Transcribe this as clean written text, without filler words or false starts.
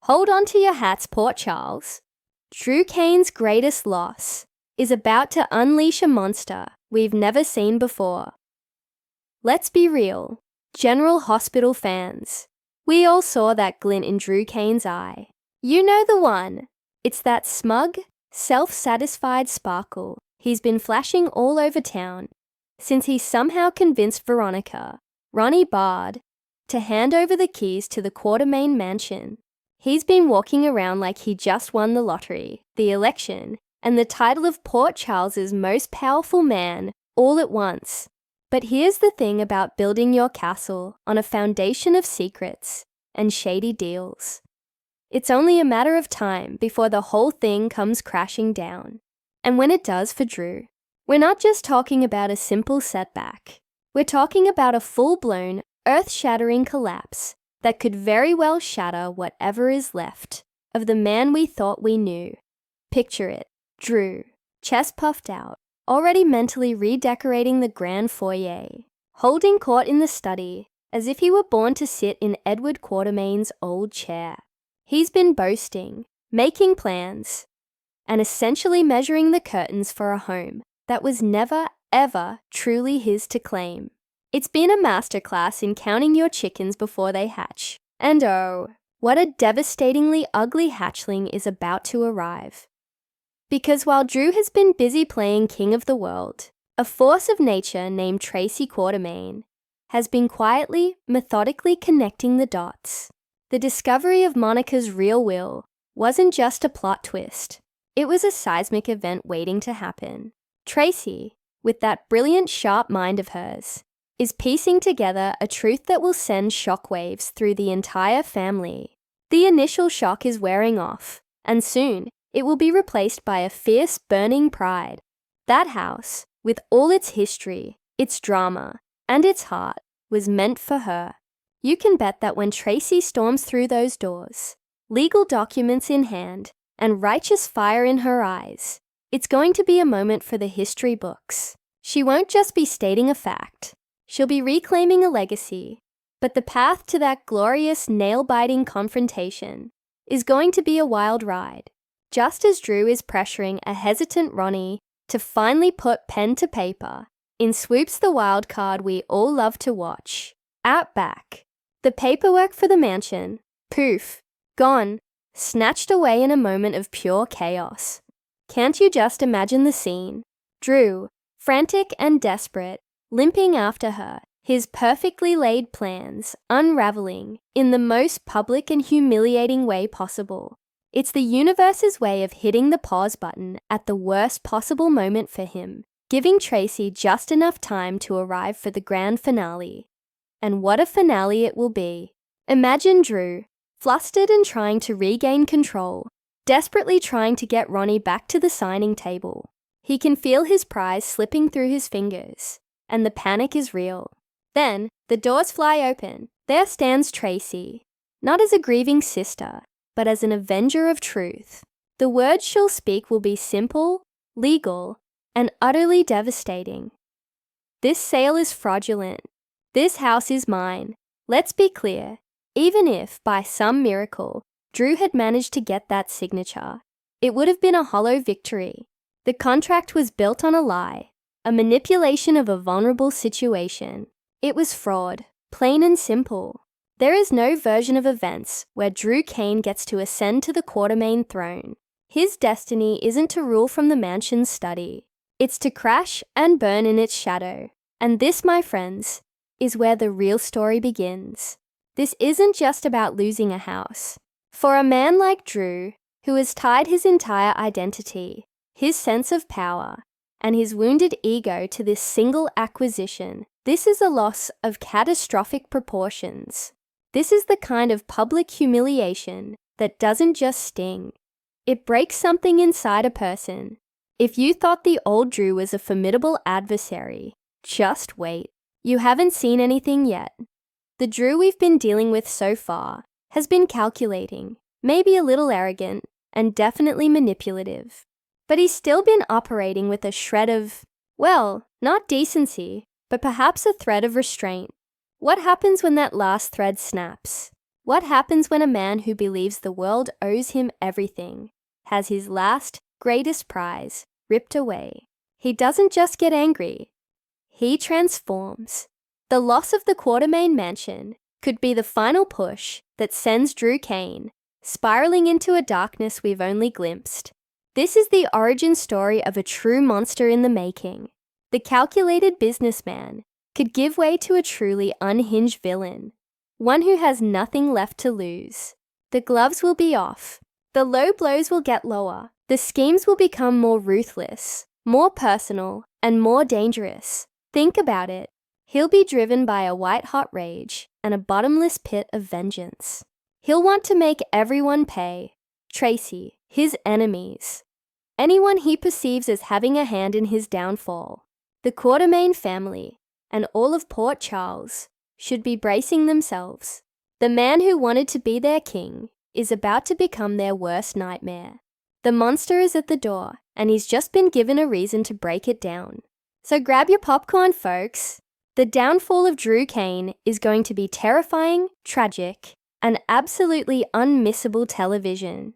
Hold on to your hats, Port Charles. Drew Kane's greatest loss is about to unleash a monster we've never seen before. Let's be real, General Hospital fans. We all saw that glint in Drew Kane's eye. You know the one. It's that smug, self-satisfied sparkle he's been flashing all over town since he somehow convinced Veronica, Ronnie Bard, to hand over the keys to the Quartermaine mansion. He's been walking around like he just won the lottery, the election, and the title of Port Charles's most powerful man all at once. But here's the thing about building your castle on a foundation of secrets and shady deals. It's only a matter of time before the whole thing comes crashing down. And when it does for Drew, we're not just talking about a simple setback. We're talking about a full-blown, earth-shattering collapse that could very well shatter whatever is left of the man we thought we knew. Picture it, Drew, chest puffed out, already mentally redecorating the grand foyer, holding court in the study as if he were born to sit in Edward Quartermaine's old chair. He's been boasting, making plans, and essentially measuring the curtains for a home that was never, ever truly his to claim. It's been a masterclass in counting your chickens before they hatch. And oh, what a devastatingly ugly hatchling is about to arrive. Because while Drew has been busy playing king of the world, a force of nature named Tracy Quartermaine has been quietly, methodically connecting the dots. The discovery of Monica's real will wasn't just a plot twist. It was a seismic event waiting to happen. Tracy, with that brilliant, sharp mind of hers, is piecing together a truth that will send shockwaves through the entire family. The initial shock is wearing off, and soon it will be replaced by a fierce, burning pride. That house, with all its history, its drama, and its heart, was meant for her. You can bet that when Tracy storms through those doors, legal documents in hand and righteous fire in her eyes, it's going to be a moment for the history books. She won't just be stating a fact. She'll be reclaiming a legacy, but the path to that glorious, nail-biting confrontation is going to be a wild ride. Just as Drew is pressuring a hesitant Ronnie to finally put pen to paper, in swoops the wild card we all love to watch. Outback. The paperwork for the mansion, poof, gone, snatched away in a moment of pure chaos. Can't you just imagine the scene? Drew, frantic and desperate, limping after her, his perfectly laid plans unraveling in the most public and humiliating way possible. It's the universe's way of hitting the pause button at the worst possible moment for him, giving Tracy just enough time to arrive for the grand finale. And what a finale it will be. Imagine Drew, flustered and trying to regain control, desperately trying to get Ronnie back to the signing table. He can feel his prize slipping through his fingers, and the panic is real. Then, the doors fly open. There stands Tracy, not as a grieving sister, but as an avenger of truth. The words she'll speak will be simple, legal, and utterly devastating. This sale is fraudulent. This house is mine. Let's be clear, even if, by some miracle, Drew had managed to get that signature, it would have been a hollow victory. The contract was built on a lie, a manipulation of a vulnerable situation. It was fraud, plain and simple. There is no version of events where Drew Kane gets to ascend to the Quartermaine throne. His destiny isn't to rule from the mansion's study. It's to crash and burn in its shadow. And this, my friends, is where the real story begins. This isn't just about losing a house. For a man like Drew, who has tied his entire identity, his sense of power, and his wounded ego to this single acquisition, this is a loss of catastrophic proportions. This is the kind of public humiliation that doesn't just sting. It breaks something inside a person. If you thought the old Drew was a formidable adversary, just wait. You haven't seen anything yet. The Drew we've been dealing with so far has been calculating, maybe a little arrogant, and definitely manipulative. But he's still been operating with a shred of, well, not decency, but perhaps a thread of restraint. What happens when that last thread snaps? What happens when a man who believes the world owes him everything has his last, greatest prize ripped away? He doesn't just get angry. He transforms. The loss of the Quatermain mansion could be the final push that sends Drew Cain spiraling into a darkness we've only glimpsed. This is the origin story of a true monster in the making. The calculated businessman could give way to a truly unhinged villain, one who has nothing left to lose. The gloves will be off. The low blows will get lower. The schemes will become more ruthless, more personal, and more dangerous. Think about it. He'll be driven by a white-hot rage and a bottomless pit of vengeance. He'll want to make everyone pay. Tracy, his enemies, anyone he perceives as having a hand in his downfall. The Quatermain family and all of Port Charles should be bracing themselves. The man who wanted to be their king is about to become their worst nightmare. The monster is at the door, and he's just been given a reason to break it down. So grab your popcorn, folks. The downfall of Drew Cain is going to be terrifying, tragic, and absolutely unmissable television.